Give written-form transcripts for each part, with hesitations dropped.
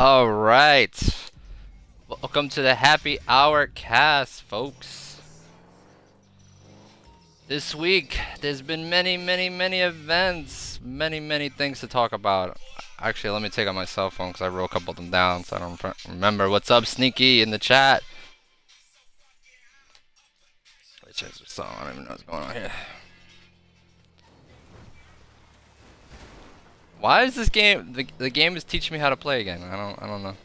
All right. Welcome to the Happy Hour cast, folks. This week, there's been many events, many things to talk about. Actually, let me take out my cell phone because I wrote a couple of them down so I don't remember. What's up, Sneaky, in the chat? Let's change the song. I don't even know what's going on here. Why is this game? The game is teaching me how to play again. I don't know.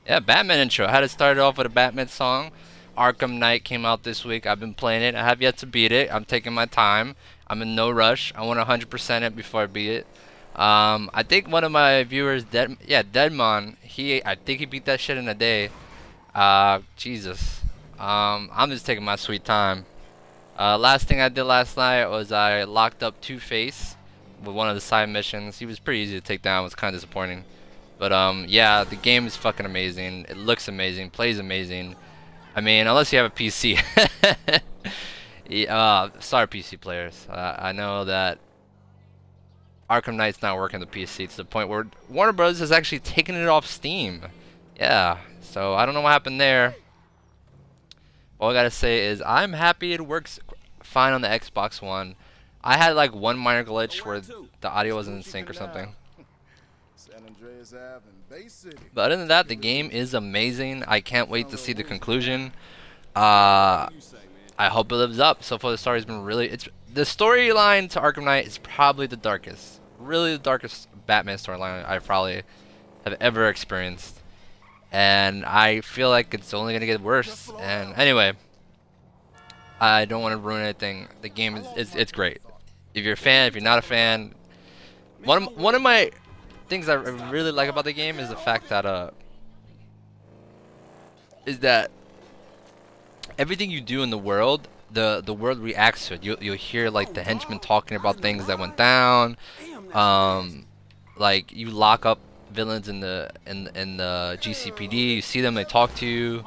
Yeah, Batman intro. I had to start it off with a Batman song. Arkham Knight came out this week. I've been playing it. I have yet to beat it. I'm taking my time. I'm in no rush. I want 100% it before I beat it. I think one of my viewers, Deadmon, I think he beat that shit in a day. Jesus. I'm just taking my sweet time. Last thing I did last night was I locked up Two-Face with one of the side missions. He was pretty easy to take down. It was kind of disappointing. But yeah, the game is fucking amazing. It looks amazing, plays amazing. I mean, unless you have a PC. Sorry, PC players. I know that Arkham Knight's not working the PC to the point where Warner Bros. Has actually taken it off Steam. Yeah, so I don't know what happened there. All I gotta say is I'm happy it works fine on the Xbox One. I had like one minor glitch where the audio wasn't in sync or something. But other than that, the game is amazing. I can't wait to see the conclusion. I hope it lives up. So far, the story's been the storyline to Arkham Knight is probably the darkest, really the darkest Batman storyline I probably have ever experienced. And I feel like it's only gonna get worse. And anyway, I don't want to ruin anything. The game it's great. If you're a fan, if you're not a fan, one of my things I really like about the game is the fact that everything you do in the world, the world reacts to it. You'll hear like the henchmen talking about things that went down. Like you lock up villains in the GCPD. You see them, they talk to you.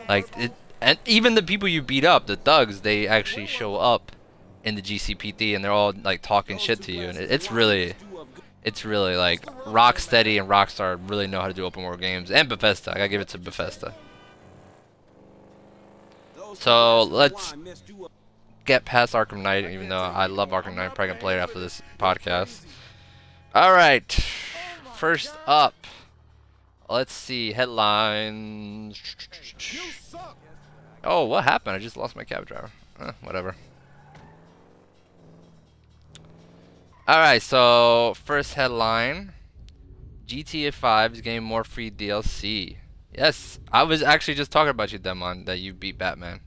And even the people you beat up, the thugs, they actually show up in the GCPD and they're all like talking shit to you. And it's really like Rocksteady and Rockstar really know how to do open world games, and Bethesda. I gotta give it to Bethesda. So let's get past Arkham Knight, even though I love Arkham Knight. I'm probably gonna play it after this podcast. Alright, first up, let's see, headlines. Oh, what happened? I just lost my cab driver. Whatever. Alright, so first headline, GTA 5 is getting more free DLC. Yes, I was actually just talking about you, Demon, that you beat Batman.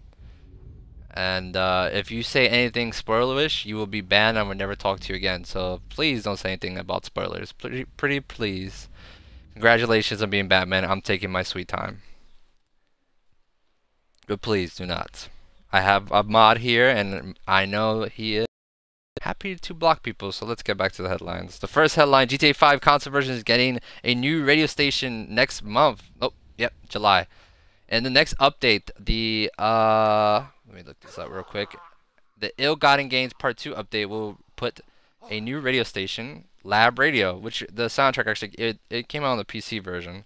And if you say anything spoilerish, you will be banned and I will never talk to you again. So please don't say anything about spoilers. Pretty please. Congratulations on being Batman. I'm taking my sweet time. But please do not. I have a mod here and I know he is happy to block people, so let's get back to the headlines. The first headline, GTA 5 console version is getting a new radio station next month. Oh, yep, July. And the next update, the let me look this up real quick. The Ill-Gotten Gains Part 2 update will put a new radio station, Lab Radio, which the soundtrack actually it came out on the PC version.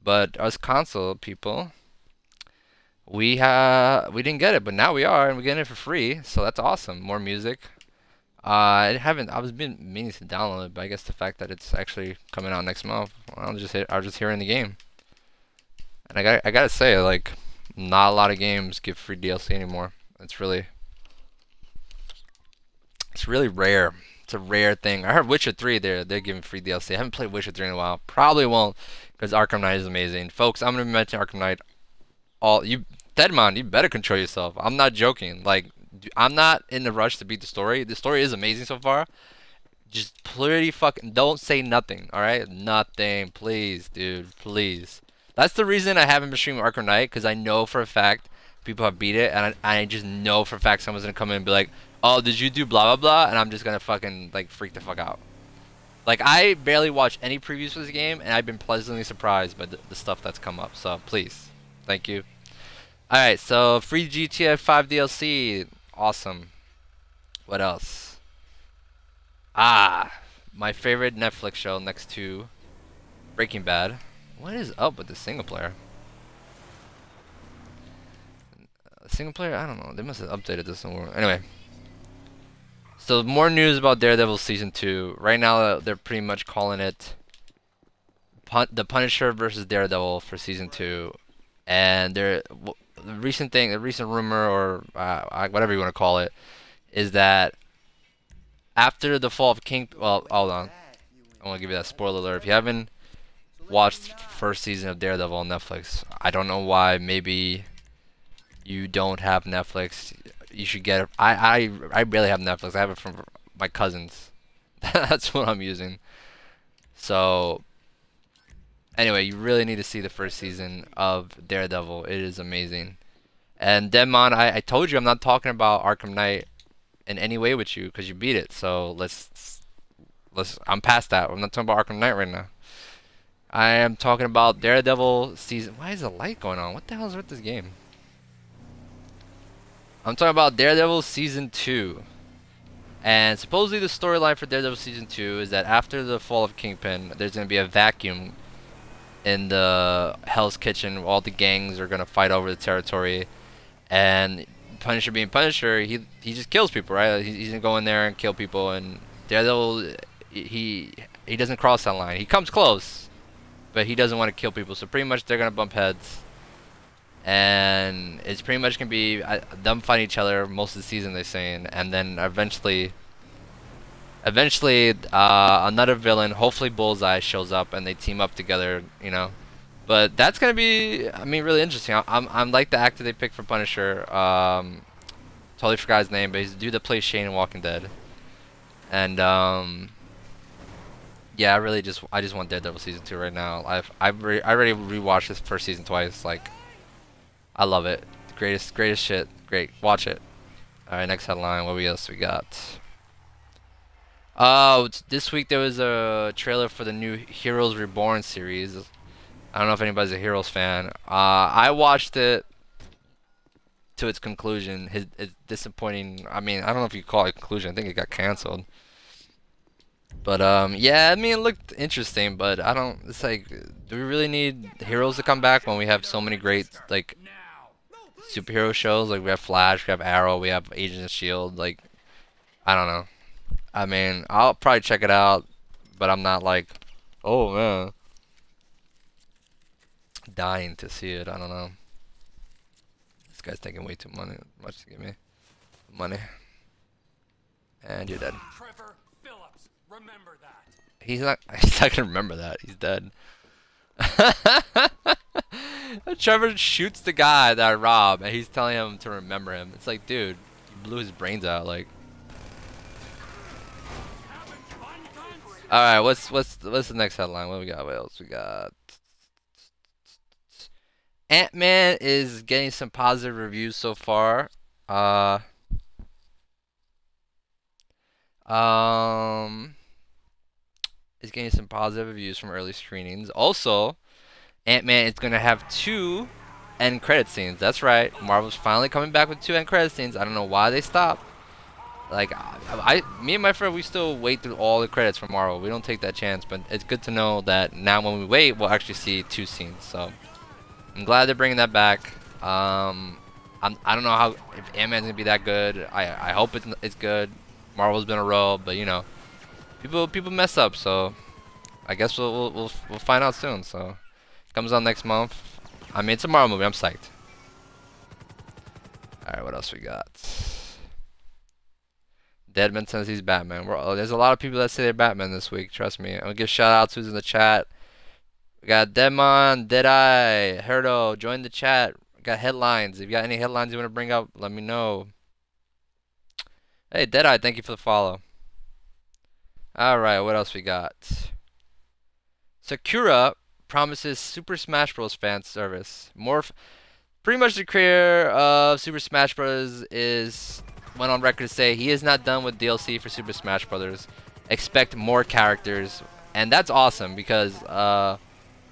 But us console people, we didn't get it, but now we are, and we're getting it for free, so that's awesome. More music. I was meaning to download it, but I guess the fact that it's actually coming out next month, I was just hearing the game. And I gotta say, like, not a lot of games give free DLC anymore. It's really rare. It's a rare thing. I heard Witcher 3 they're giving free DLC. I haven't played Witcher 3 in a while. Probably won't, because Arkham Knight is amazing. Folks, I'm gonna mention Arkham Knight. Deadmon, you better control yourself. I'm not joking. Like, I'm not in a rush to beat the story. The story is amazing so far. Just don't say nothing, alright? Nothing, please, dude, please. That's the reason I haven't been streaming Arkham Knight, because I know for a fact people have beat it, and I just know for a fact someone's gonna come in and be like, oh, did you do blah blah blah, and I'm just gonna fucking like freak the fuck out. Like, I barely watch any previews for this game, and I've been pleasantly surprised by the stuff that's come up, so please, thank you. Alright, so free GTA 5 DLC. Awesome. What else? My favorite Netflix show next to Breaking Bad. What is up with the single player? Single player? I don't know. They must have updated this somewhere. Anyway. So more news about Daredevil Season 2. Right now they're pretty much calling it The Punisher versus Daredevil for Season 2. And the recent rumor, or whatever you want to call it, is that after the fall of King... Well, hold on. I want to give you that spoiler alert. If you haven't watched first season of Daredevil on Netflix, I don't know why. Maybe you don't have Netflix. You should get it. I barely have Netflix. I have it from my cousins. That's what I'm using. So anyway, you really need to see the first season of Daredevil. It is amazing. And Deadmon, I told you I'm not talking about Arkham Knight in any way with you because you beat it. So I'm past that. I'm not talking about Arkham Knight right now. I am talking about Daredevil season. Why is the light going on? What the hell is with this game? I'm talking about Daredevil Season 2. And supposedly the storyline for Daredevil Season 2 is that after the fall of Kingpin, there's going to be a vacuum in the Hell's Kitchen. All the gangs are going to fight over the territory. And Punisher being Punisher, he just kills people, right? He's going to go in there and kill people. And Daredevil, he doesn't cross that line. He comes close, but he doesn't want to kill people. So pretty much they're going to bump heads. And it's pretty much going to be them fighting each other most of the season, they're saying. And then eventually another villain, hopefully Bullseye, shows up and they team up together, you know. But that's going to be, I mean, really interesting. I'm like the actor they picked for Punisher. Totally forgot his name, but he's the dude that plays Shane in Walking Dead. And yeah, I just want Daredevil Season 2 right now. I already rewatched this first season twice. Like, I love it. Greatest shit. Great. Watch it. Alright, next headline. What else we got? This week there was a trailer for the new Heroes Reborn series. I don't know if anybody's a Heroes fan. I watched it to its conclusion. It's disappointing. I mean, I don't know if you call it conclusion. I think it got canceled. But yeah, I mean, it looked interesting, but I don't. It's like, do we really need Heroes to come back when we have so many great like superhero shows? Like we have Flash, we have Arrow, we have Agents of S.H.I.E.L.D. Like, I don't know. I mean, I'll probably check it out, but I'm not like, oh man, dying to see it. I don't know. This guy's taking way too much to give me money. And you're dead. Trevor Phillips, remember that. He's not gonna remember that. He's dead. Trevor shoots the guy that I robbed, and he's telling him to remember him. It's like, dude, you blew his brains out. Like, all right, what's the next headline? What we got? What else we got? Ant-Man is getting some positive reviews so far. Is getting some positive reviews from early screenings. Also, Ant-Man is going to have 2 end credit scenes. That's right. Marvel's finally coming back with 2 end credit scenes. I don't know why they stopped. Like, me and my friend, we still wait through all the credits from Marvel. We don't take that chance, but it's good to know that now when we wait, we'll actually see 2 scenes. So, I'm glad they're bringing that back. I don't know how, if Ant-Man's going to be that good. I hope it's good. Marvel's been a roll, but you know, people mess up, so I guess we'll find out soon. So it comes out next month. I mean, it's a Marvel movie. I'm psyched. All right, what else we got? Deadman says he's Batman. There's a lot of people that say they're Batman this week. Trust me. I'm gonna give shout outs who's in the chat. We got Deadmon, Deadeye, Herdo. Join the chat. We got headlines. If you got any headlines you want to bring up, let me know. Hey, Deadeye, thank you for the follow. Alright, what else we got? Sakura promises Super Smash Bros. Fan service. Pretty much the creator of Super Smash Bros. Went on record to say he is not done with DLC for Super Smash Bros. Expect more characters. And that's awesome because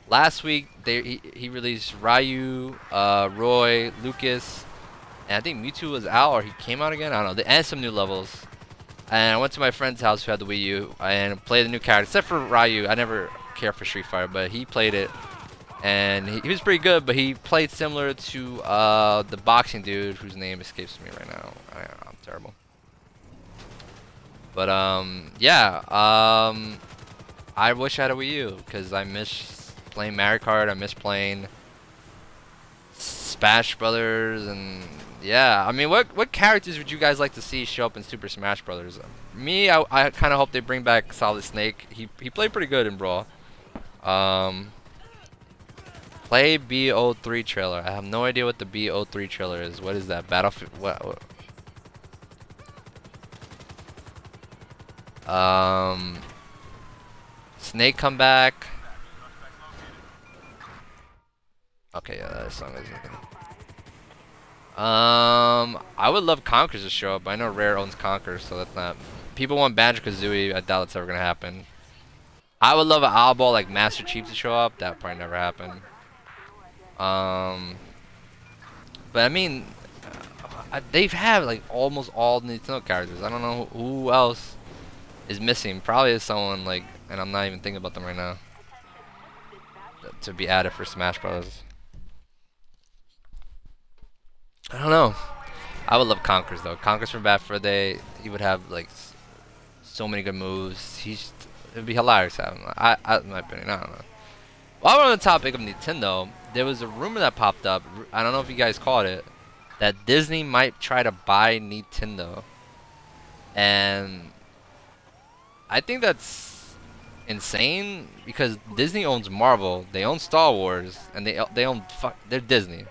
last week he released Ryu, Roy, Lucas, and I think Mewtwo was out, or he came out again. I don't know. And some new levels. And I went to my friend's house who had the Wii U and played the new character. Except for Ryu, I never care for Street Fighter, but he played it, and he was pretty good. But he played similar to the boxing dude whose name escapes me right now. I'm terrible. But yeah, I wish I had a Wii U because I miss playing Mario Kart. I miss playing Smash Brothers, and yeah, I mean, what characters would you guys like to see show up in Super Smash Brothers? Me, I kind of hope they bring back Solid Snake. He played pretty good in Brawl. Play BO3 trailer. I have no idea what the BO3 trailer is. What is that? Battlefield? What? Snake come back. Okay, yeah, that song is. I would love Conkers to show up. I know Rare owns Conkers, so that's not. People want Banjo-Kazooie. I doubt it's ever gonna happen. I would love an eyeball like Master Chief to show up. That probably never happen. But I mean, they've had like almost all Nintendo characters. I don't know who else is missing. Probably is someone like, and I'm not even thinking about them right now, to be added for Smash Bros. I don't know. I would love Conkers though. Conkers from Bad Fur Day. He would have like so many good moves. It'd be hilarious to have him. In my opinion, I don't know. While we're on the topic of Nintendo, there was a rumor that popped up. I don't know if you guys caught it, that Disney might try to buy Nintendo, and I think that's insane because Disney owns Marvel, they own Star Wars, and they own they're Disney.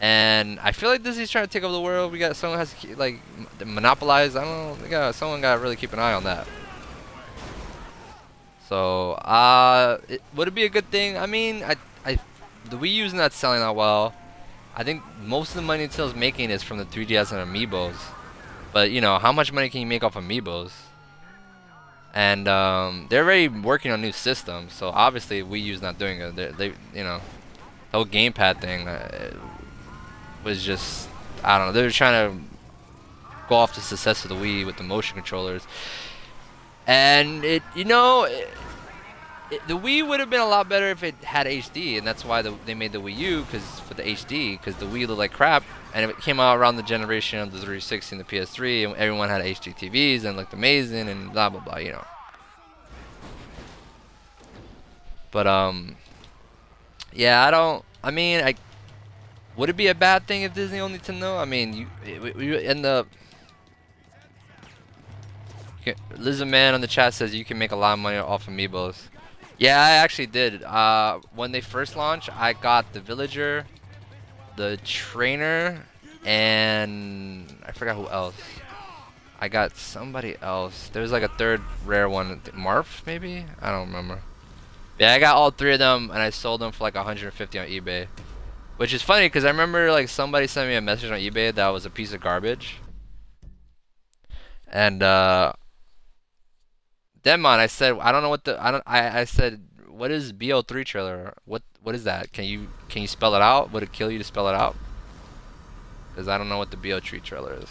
And I feel like Disney's trying to take over the world. We got someone has to like monopolize. I don't know. Someone got to really keep an eye on that. So, would it be a good thing? I mean, the Wii U's not selling that well. I think most of the money Nintendo's making is from the 3DS and Amiibos. But you know, how much money can you make off Amiibos? And they're already working on new systems. So obviously, Wii U's not doing it. They you know, the whole gamepad thing. Was just, I don't know, they were trying to go off the success of the Wii with the motion controllers, and the Wii would have been a lot better if it had HD, and that's why they made the Wii U, for the HD, because the Wii looked like crap, and it came out around the generation of the 360 and the PS3, and everyone had HD TVs and looked amazing and blah blah blah, you know. But yeah, would it be a bad thing if Disney owned Nintendo? I mean, Lizardman on the chat says you can make a lot of money off Amiibos. Yeah, I actually did. When they first launched, I got the Villager, the Trainer, and I forgot who else. I got somebody else. There was like a third rare one, Marth maybe? I don't remember. Yeah, I got all three of them, and I sold them for like 150 on eBay. Which is funny because I remember like somebody sent me a message on eBay that was a piece of garbage. And Demon, I said I don't know what I said, what is BO3 trailer? What is that? Can you spell it out? Would it kill you to spell it out? Because I don't know what the BO3 trailer is.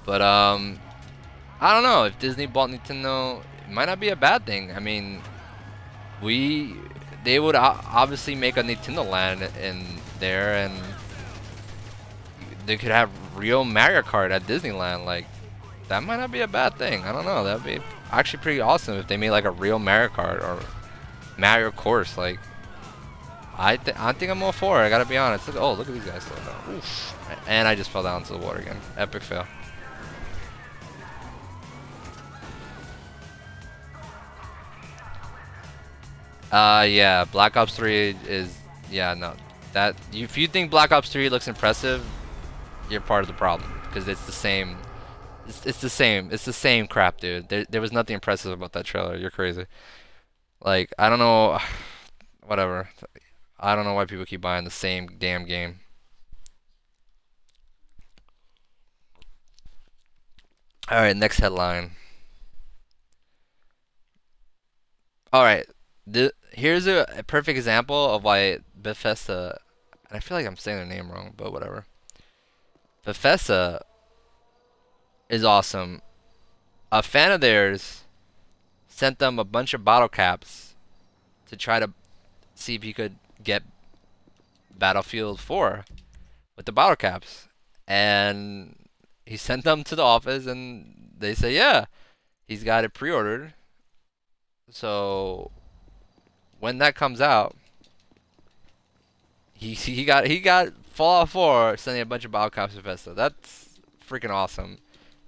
But I don't know if Disney bought Nintendo. It might not be a bad thing. I mean, they would obviously make a Nintendo Land in there, and they could have real Mario Kart at Disneyland. Like, that might not be a bad thing. I don't know. That'd be actually pretty awesome if they made like a real Mario Kart or Mario Course. Like, I think I'm all for it. I gotta be honest. Look at these guys still though. Oof. And I just fell down into the water again. Epic fail. Yeah, Black Ops 3 is, yeah, no, that, if you think Black Ops 3 looks impressive, you're part of the problem, because it's the same, it's the same crap, dude. There was nothing impressive about that trailer. You're crazy. Like, I don't know, whatever. I don't know why people keep buying the same damn game. Alright, next headline. Alright. Here's a perfect example of why Bethesda, and I feel like I'm saying their name wrong, but whatever. Bethesda is awesome. A fan of theirs sent them a bunch of bottle caps to try to see if he could get Battlefield 4 with the bottle caps. And he sent them to the office and they say, yeah, he's got it pre-ordered. So when that comes out, he got Fallout 4 sending a bunch of bottle caps to Bethesda. That's freaking awesome.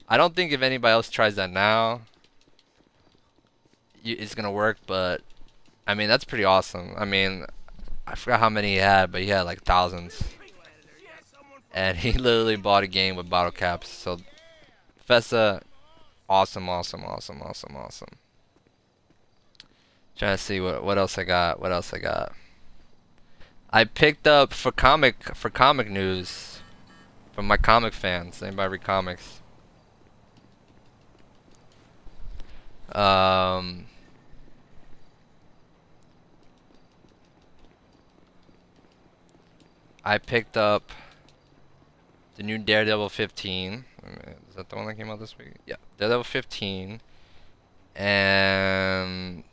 I don't think if anybody else tries that now, it's gonna work, but I mean that's pretty awesome. I mean, I forgot how many he had, but he had like thousands, and he literally bought a game with bottle caps. So Bethesda, awesome, awesome, awesome, awesome, awesome. Trying to see what else I got. What else I got? I picked up for comic news from my comic fans. Anybody read comics? I picked up the new Daredevil 15. Is that the one that came out this week? Yeah, Daredevil 15. And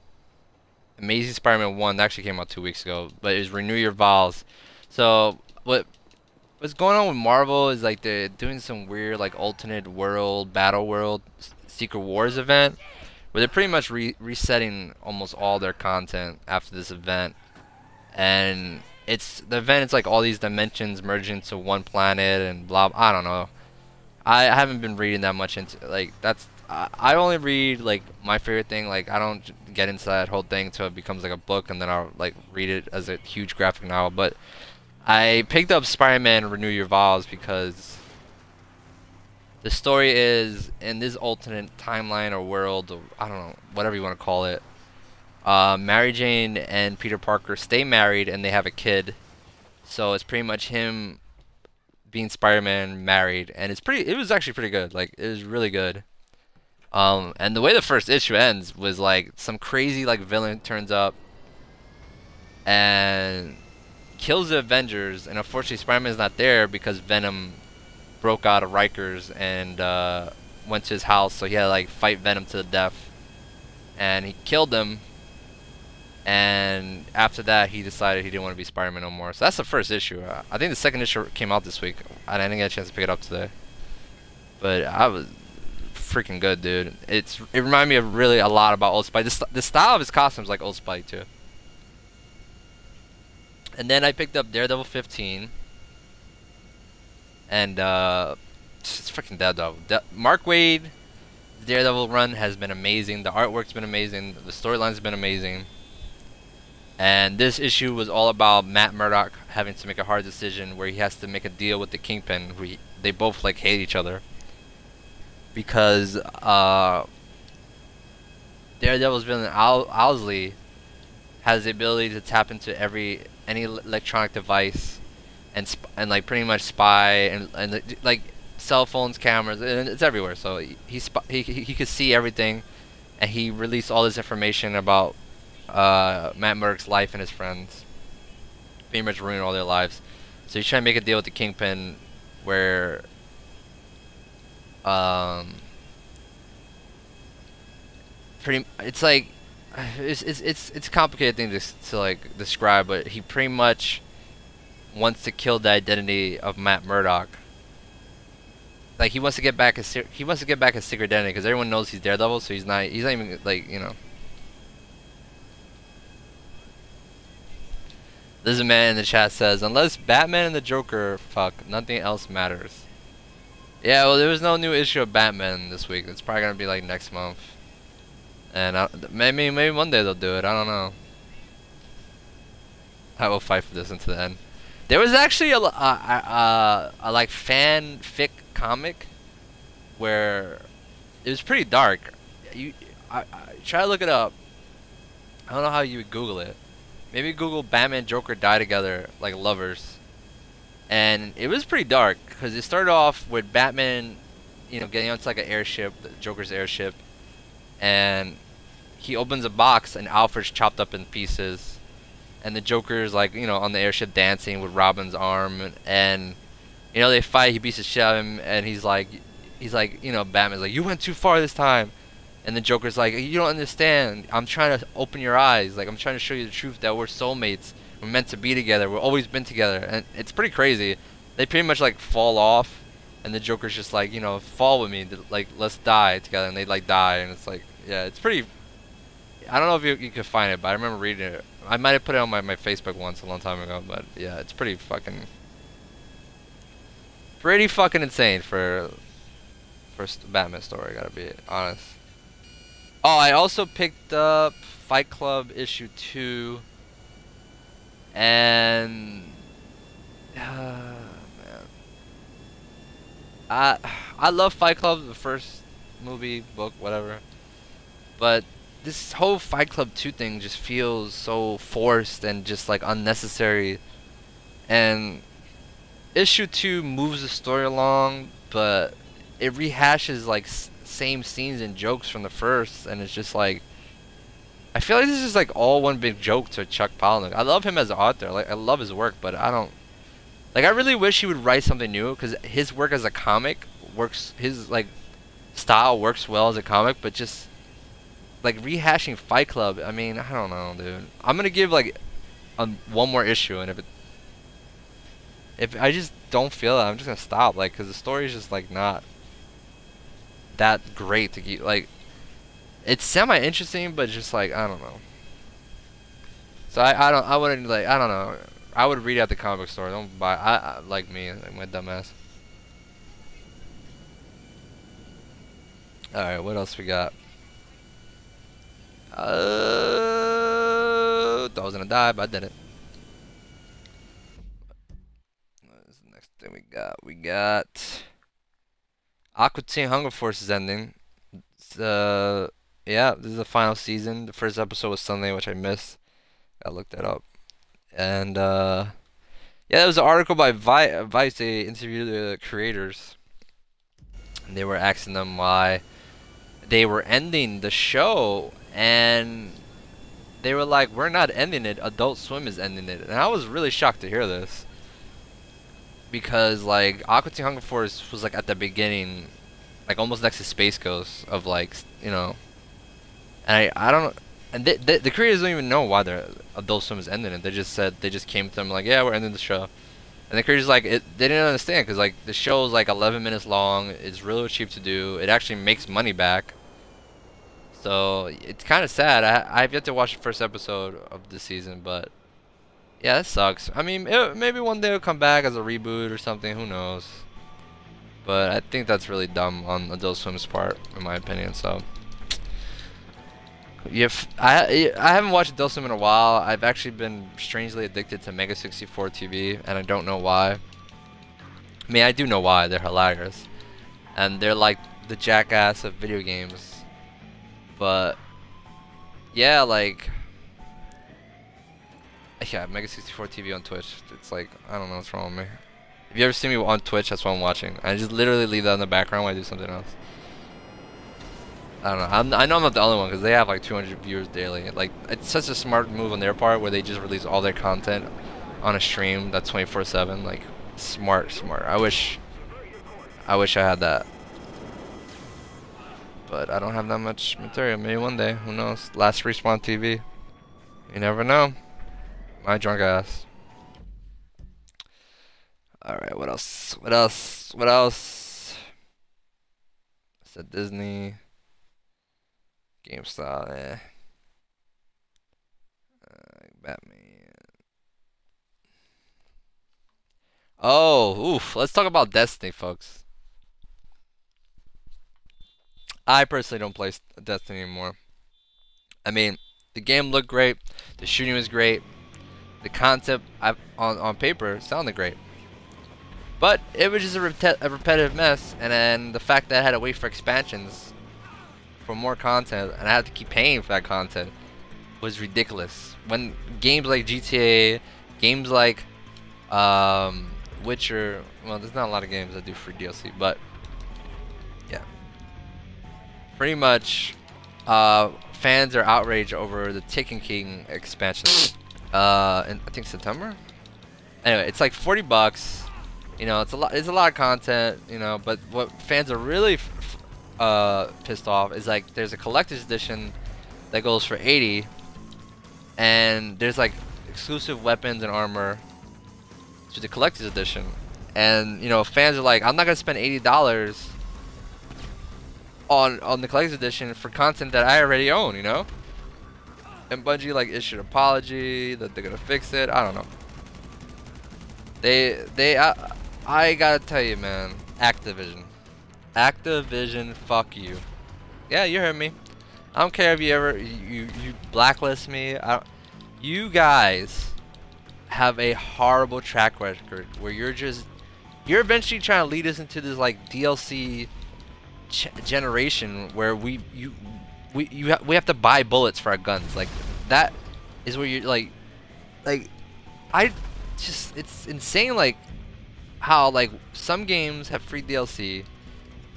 Amazing Spider-Man 1 that actually came out 2 weeks ago, but it was Renew Your Vows. So what's going on with Marvel is like they're doing some weird like alternate world, battle world, Secret Wars event, where they're pretty much resetting almost all their content after this event. And the event it's like all these dimensions merge into one planet and blah. I don't know. I haven't been reading that much into like that's. I only read like my favorite thing. Like I don't get into that whole thing until it becomes like a book, and then I'll like read it as a huge graphic novel. But I picked up Spider-Man Renew Your Vows because the story is in this alternate timeline or world, or I don't know, whatever you want to call it. Mary Jane and Peter Parker stay married and they have a kid. So it's pretty much him being Spider-Man married, and it was actually pretty good. Like it was really good. And the way the first issue ends was like some crazy like villain turns up and kills the Avengers, and unfortunately Spider-Man's not there because Venom broke out of Rikers and went to his house, so he had to like fight Venom to the death, and he killed him. And after that, he decided he didn't want to be Spider-Man no more. So that's the first issue. I think the second issue came out this week. I didn't get a chance to pick it up today, but I was freaking good, dude. It reminded me of really a lot about Old Spidey. The style of his costumes like Old Spidey too. And then I picked up Daredevil 15, and it's freaking Daredevil. Mark Waid, Daredevil run has been amazing. The artwork's been amazing. The storyline's been amazing. And this issue was all about Matt Murdock having to make a hard decision where he has to make a deal with the Kingpin. They both like hate each other because Daredevil's villain Owlsley has the ability to tap into any electronic device and like pretty much spy and like cell phones, cameras, and it's everywhere. So he could see everything, and he released all this information about Matt Murdock's life and his friends, pretty much ruining all their lives. So he's trying to make a deal with the Kingpin where it's like it's a complicated thing to like describe, but he pretty much wants to kill the identity of Matt Murdock. Like he wants to get back his secret identity because everyone knows he's Daredevil, so he's not even like, you know. There's a man in the chat says, unless Batman and the Joker fuck, nothing else matters. Yeah, well, there was no new issue of Batman this week. It's probably gonna be like next month, and maybe one day they'll do it. I don't know. I will fight for this until the end. There was actually a like fanfic comic where it was pretty dark. I try to look it up. I don't know how you would Google it. Maybe Google Batman Joker die together like lovers, and it was pretty dark because it started off with Batman, you know, getting onto like an airship, the Joker's airship, and he opens a box and Alfred's chopped up in pieces, and the Joker's like, you know, on the airship dancing with Robin's arm, and you know they fight. He beats the shit out of him, and he's like, he's like, you know, Batman's like, you went too far this time. And the Joker's like, you don't understand. I'm trying to open your eyes. Like, I'm trying to show you the truth that we're soulmates. We're meant to be together. We've always been together. And it's pretty crazy. They pretty much, like, fall off. And the Joker's just like, you know, fall with me. Like, let's die together. And they, like, die. And it's like, yeah, it's pretty... I don't know if you could find it, but I remember reading it. I might have put it on my Facebook once a long time ago. But, yeah, it's pretty fucking insane for first Batman story, gotta be honest. Oh, I also picked up Fight Club issue 2, and man, I love Fight Club, the first movie, book, whatever, but this whole Fight Club 2 thing just feels so forced and just like unnecessary. And issue 2 moves the story along, but it rehashes like same scenes and jokes from the first, and it's just like, I feel like this is like all one big joke to Chuck Palahniuk. I love him as an author, like I love his work, but I don't like, I really wish he would write something new, because his work as a comic works, his like style works well as a comic, but just like rehashing Fight Club, I mean, I don't know, dude. I'm gonna give like one more issue, and if I just don't feel it, I'm just gonna stop, like, because the story is just like not that great to keep, like, it's semi interesting, but just like, I don't know. So I wouldn't, like, I don't know, I would read at the comic store. Don't buy, I like me, like my dumbass. All right, what else we got? Thought I was gonna die, but I didn't. What is the next thing we got? We got Aqua Teen Hunger Force is ending. Yeah, this is the final season. The first episode was Sunday, which I missed. I looked that up. And yeah, there was an article by Vice. They interviewed the creators, and they were asking them why they were ending the show, and they were like, we're not ending it, Adult Swim is ending it. And I was really shocked to hear this, because like Aqua Teen Hunger Force was like at the beginning, like almost next to Space Ghost, of like, you know, and I don't, and the creators don't even know why their Adult Swim is ending it. They just said, they just came to them like, yeah, we're ending the show. And the creators like, they didn't understand, because like the show is like 11 minutes long. It's really cheap to do. It actually makes money back. So it's kind of sad. I've yet to watch the first episode of the season, but yeah, that sucks. I mean, maybe one day it'll come back as a reboot or something. Who knows? But I think that's really dumb on Adult Swim's part, in my opinion. So I haven't watched Adult Swim in a while. I've actually been strangely addicted to Mega 64 TV, and I don't know why. I mean, I do know why. They're hilarious, and they're like the Jackass of video games. But yeah, like, yeah, Mega 64 TV on Twitch. It's like, I don't know what's wrong with me. If you ever see me on Twitch, that's what I'm watching. I just literally leave that in the background while I do something else. I don't know. I know I'm not the only one, because they have like 200 viewers daily. Like, it's such a smart move on their part, where they just release all their content on a stream that's 24/7. Like, smart. I wish I had that. But I don't have that much material. Maybe one day. Who knows? Last Respawn TV. You never know. My drunk ass. Alright, what else? I said Disney. GameStop, eh. Batman. Oh, oof. Let's talk about Destiny, folks. I personally don't play Destiny anymore. I mean, the game looked great. The shooting was great. The concept on paper sounded great. But it was just a repetitive mess. And then the fact that I had to wait for expansions for more content, and I had to keep paying for that content, was ridiculous. When games like GTA, games like Witcher, well, there's not a lot of games that do free DLC, but yeah, pretty much fans are outraged over the Taken King expansion in, I think, September. Anyway, it's like $40, You know, it's a lot of content, you know, but what fans are really pissed off is like there's a collector's edition that goes for 80, and there's like exclusive weapons and armor to the collector's edition, and you know, fans are like, I'm not gonna spend $80 on the collector's edition for content that I already own, you know. And Bungie like issued an apology that they're gonna fix it. I don't know. I gotta tell you, man, Activision, fuck you. Yeah, you heard me. I don't care if you ever you blacklist me. You guys have a horrible track record where you're eventually trying to lead us into this like DLC generation where we have to buy bullets for our guns. Like that is where you're like it's insane, like how like some games have free DLC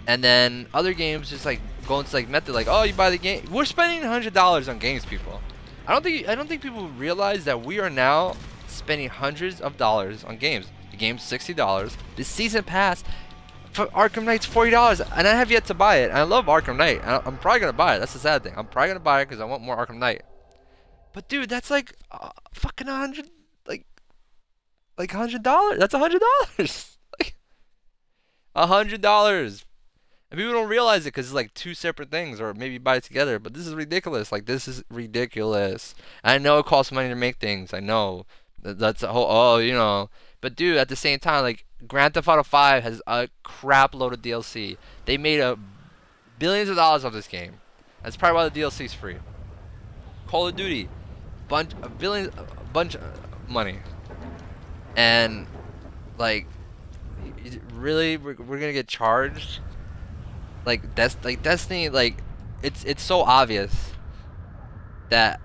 and then other games just like go into like method like, oh, you buy the game. We're spending $100 on games, people. I don't think people realize that we are now spending hundreds of dollars on games. The game's $60. The season pass for Arkham Knight's $40, and I have yet to buy it. And I love Arkham Knight. I'm probably gonna buy it. That's the sad thing. I'm probably gonna buy it because I want more Arkham Knight. But dude, that's like fucking $100, like $100. That's $100. Like $100. And people don't realize it because it's like two separate things, or maybe buy it together. But this is ridiculous. Like, this is ridiculous. I know it costs money to make things. I know. That's a whole, oh, you know. But dude, at the same time, like, Grand Theft Auto 5 has a crap load of DLC. They made billions of dollars off this game. That's probably why the DLC is free. Call of Duty, bunch of money. And like, really, we're gonna get charged? Like Destiny, like it's so obvious that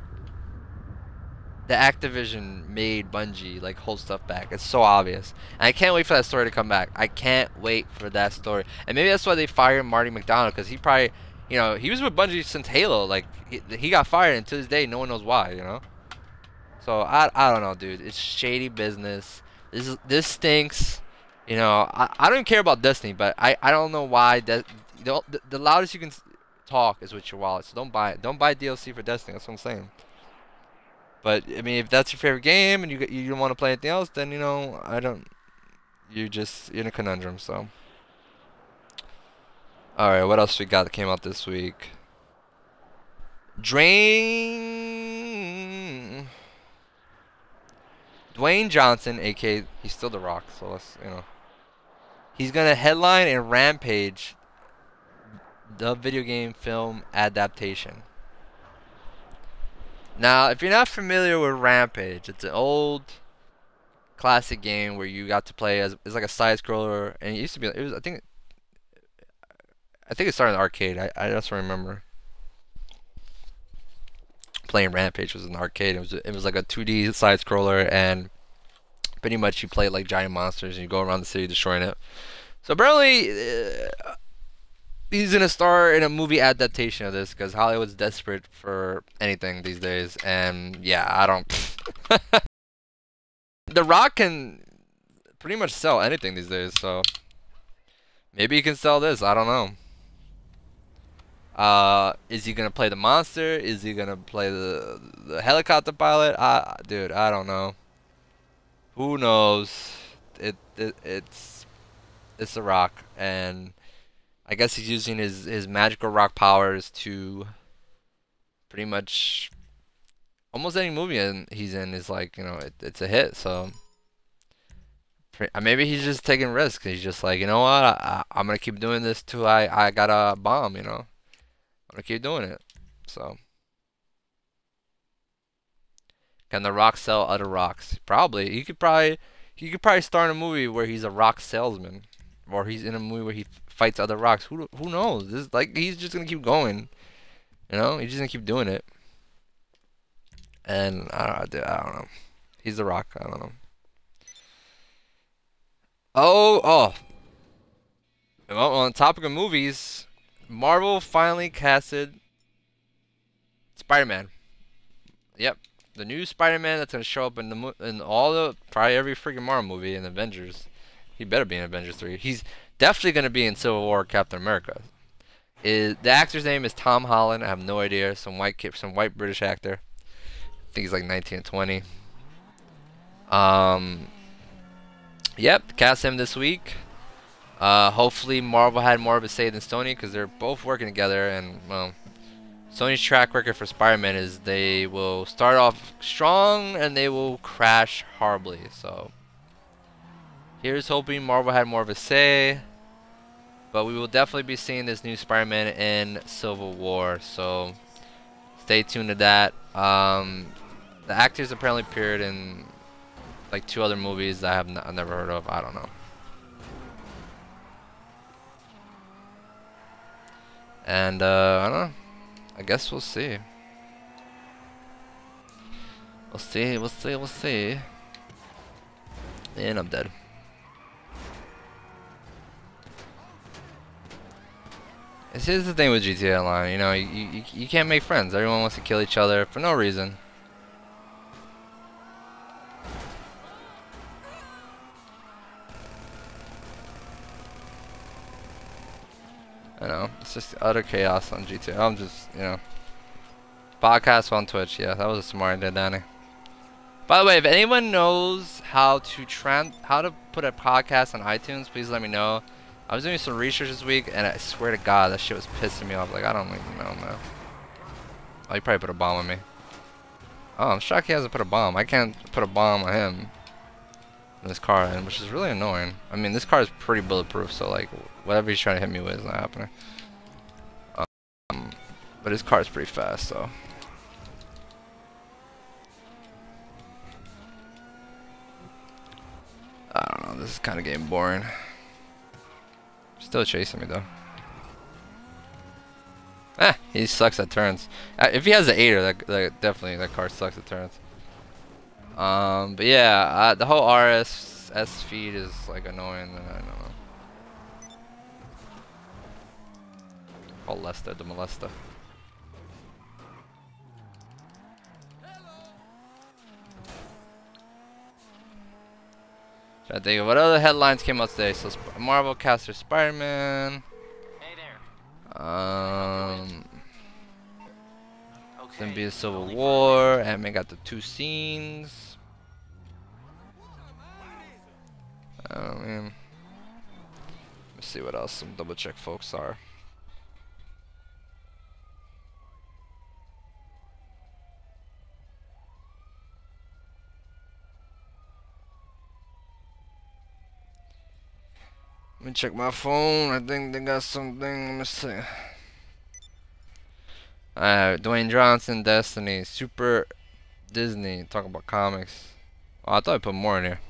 the Activision made Bungie like hold stuff back. It's so obvious, and I can't wait for that story to come back. I can't wait for that story, and maybe that's why they fired Marty McDonald, because he probably, you know, he was with Bungie since Halo. Like he got fired, and to this day, no one knows why. You know, so I don't know, dude. It's shady business. This stinks. You know, I don't even care about Destiny, but I don't know why that. The loudest you can talk is with your wallet, so don't buy it. Don't buy DLC for Destiny. That's what I'm saying. But I mean, if that's your favorite game and you don't want to play anything else, then you know, you're just in a conundrum. So, all right, what else we got that came out this week? Dwayne Johnson, aka he's still The Rock, so let's, you know, he's gonna headline in Rampage, the video game film adaptation. Now, if you're not familiar with Rampage, it's an old classic game where you got to play as, it's like a side scroller, and it used to be, it was, I think it started in the arcade. I just remember playing Rampage was in the arcade. It was like a 2D side scroller, and pretty much you play like giant monsters and you go around the city destroying it. So apparently he's gonna star in a movie adaptation of this because Hollywood's desperate for anything these days, and yeah, I don't. The Rock can pretty much sell anything these days, so maybe he can sell this. I don't know. Is he gonna play the monster? Is he gonna play the helicopter pilot? Dude, I don't know. Who knows? It's The Rock, and I guess he's using his magical rock powers to pretty much almost any movie he's in is like, you know, it's a hit. So maybe he's just taking risks. He's just like, you know what, I'm gonna keep doing this till I got a bomb. You know, I'm gonna keep doing it. So can The Rock sell other rocks? Probably. He could probably star in a movie where he's a rock salesman, or he's in a movie where he fights other rocks. Who knows? This is like, he's just gonna keep going. You know, he's just gonna keep doing it. And I don't know. He's The Rock. I don't know. Oh. Well, on the topic of movies, Marvel finally casted Spider-Man. Yep, the new Spider-Man that's gonna show up in probably every freaking Marvel movie and Avengers. He better be in Avengers 3. He's definitely gonna be in Civil War Captain America. The actor's name is Tom Holland. I have no idea. Some white kid, some white British actor. I think he's like 19 or 20. Yep, cast him this week. Hopefully Marvel had more of a say than Sony because they're both working together, and well, Sony's track record for Spider-Man is they will start off strong and they will crash horribly. So here's hoping Marvel had more of a say, but we will definitely be seeing this new Spider-Man in Civil War, so stay tuned to that. The actors apparently appeared in like 2 other movies that I've never heard of. I don't know. And I don't know. I guess we'll see. We'll see. And I'm dead. This is the thing with GTA Online. You know, you can't make friends. Everyone wants to kill each other for no reason. I know, it's just utter chaos on GTA. I'm just, you know, podcast on Twitch. Yeah, that was a smart idea, Danny. By the way, if anyone knows how to put a podcast on iTunes, please let me know. I was doing some research this week, and I swear to God, that shit was pissing me off. Like, I don't even know, man. Oh, he probably put a bomb on me. Oh, I'm shocked he hasn't put a bomb. I can't put a bomb on him in this car, which is really annoying. I mean, this car is pretty bulletproof, so like whatever he's trying to hit me with is not happening. But his car is pretty fast, so. I don't know, this is kind of getting boring. Still chasing me though. He sucks at turns. If he has the 8er, that definitely, that car sucks at turns. But yeah, the whole RSS feed is like annoying. I don't know. Call Lester the molester. Trying to think of what other headlines came out today. So Marvel caster Spider-Man. Hey there. Gonna be a Civil War. Ant-Man got the 2 scenes. Oh man. Let's see what else some double check folks are. Let me check my phone. I think they got something. Let me see. Dwayne Johnson, Destiny, Super Disney. Talk about comics. Oh, I thought I put more in here.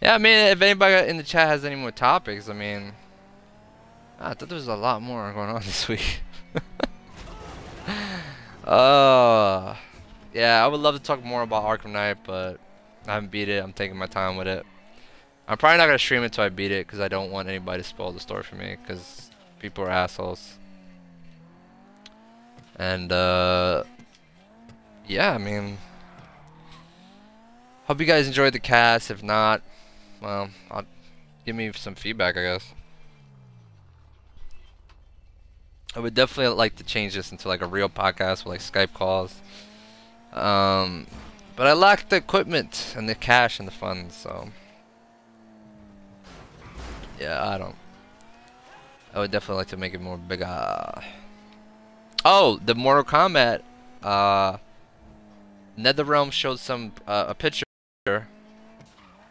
Yeah, I mean, if anybody in the chat has any more topics, I mean, I thought there was a lot more going on this week. Yeah, I would love to talk more about Arkham Knight, but I haven't beat it. I'm taking my time with it. I'm probably not gonna stream it until I beat it because I don't want anybody to spoil the story for me because people are assholes. And yeah, I mean, hope you guys enjoyed the cast. If not, well, give me some feedback, I guess. I would definitely like to change this into like a real podcast with like Skype calls. But I lack the equipment and the cash and the funds, so yeah, I would definitely like to make it more bigger. Oh, the Mortal Kombat. NetherRealm showed some a picture,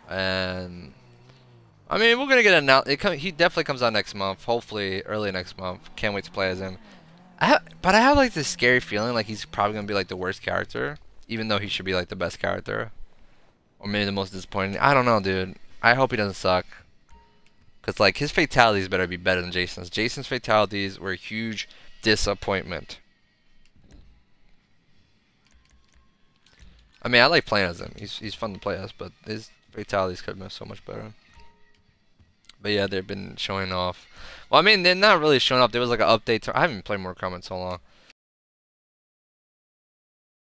and I mean, we're gonna get announced. He definitely comes out next month. Hopefully, early next month. Can't wait to play as him. But I have like this scary feeling like he's probably gonna be like the worst character, even though he should be like the best character, or maybe the most disappointing. I don't know, dude. I hope he doesn't suck. Cause like his fatalities better be better than Jason's. Jason's fatalities were a huge disappointment. I mean, I like playing as him. He's fun to play as, but his fatalities could have been so much better. But yeah, they've been showing off. Well, I mean, they're not really showing off. There was like an update. I haven't played Mortal Kombat in so long.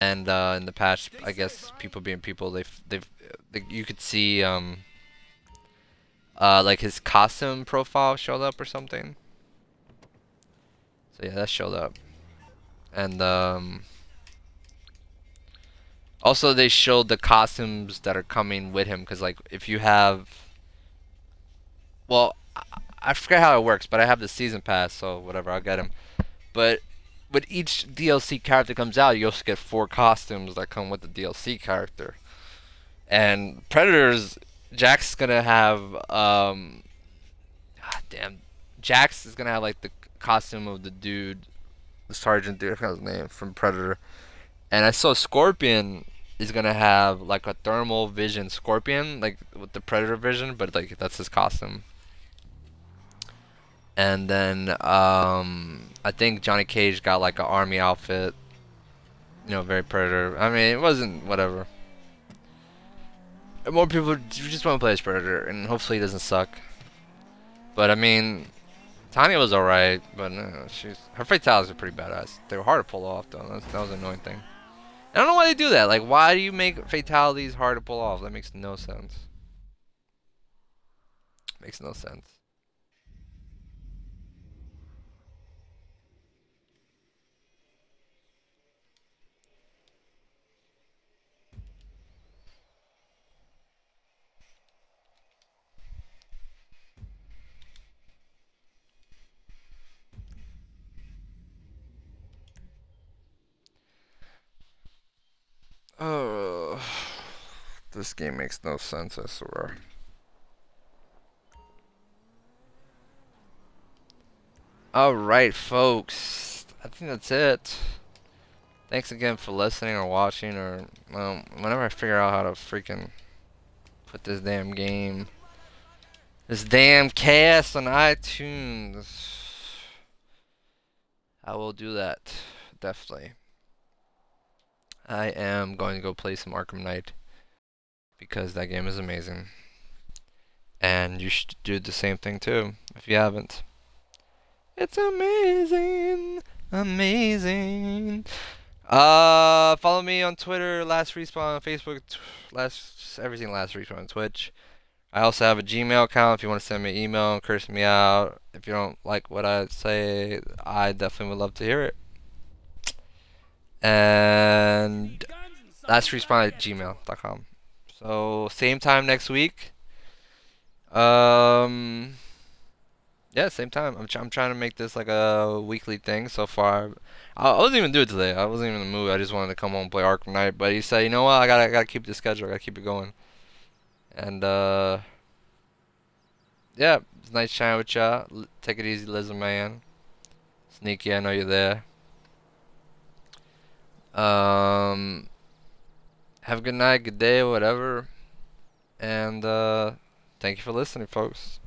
And in the patch, I guess people being people, you could see like his costume profile showed up or something. So yeah, that showed up. And also they showed the costumes that are coming with him, because like if you have, well, I forget how it works, but I have the season pass, so whatever, I'll get him. But with each DLC character comes out, you also get 4 costumes that come with the DLC character. And Predators, Jax is gonna have God damn, Jax is gonna have like the costume of the dude, the sergeant dude, I forgot his name, from Predator. And I saw Scorpion is gonna have like a thermal vision Scorpion, like with the Predator vision, but like that's his costume. And then I think Johnny Cage got like an army outfit, you know, very Predator. I mean, it wasn't whatever. More people just want to play as Predator, and hopefully he doesn't suck. But I mean, Tanya was alright, but her fatalities are pretty badass. They were hard to pull off though. That was an annoying thing. I don't know why they do that. Like, why do you make fatalities hard to pull off? That makes no sense. Makes no sense. Oh, this game makes no sense, I swear. Alright, folks. I think that's it. Thanks again for listening or watching, or whenever I figure out how to freaking put this damn game, this damn cast on iTunes, I will do that. Definitely. I am going to go play some Arkham Knight, because that game is amazing. And you should do the same thing too, if you haven't. It's amazing. Amazing. Follow me on Twitter, Last Respawn on Facebook, everything Last Respawn on Twitch. I also have a Gmail account if you want to send me an email and curse me out. If you don't like what I say, I definitely would love to hear it. And lastrespawn@gmail.com. So same time next week. Yeah, same time. I'm trying to make this like a weekly thing so far. I wasn't even do it today. I wasn't even in the mood. I just wanted to come home and play Arkham Knight. But he said, you know what? I gotta keep the schedule. I gotta keep it going. And yeah, it's nice chatting with ya. Take it easy, Lizard Man. Sneaky, I know you're there. Have a good night, good day, whatever. And thank you for listening, folks.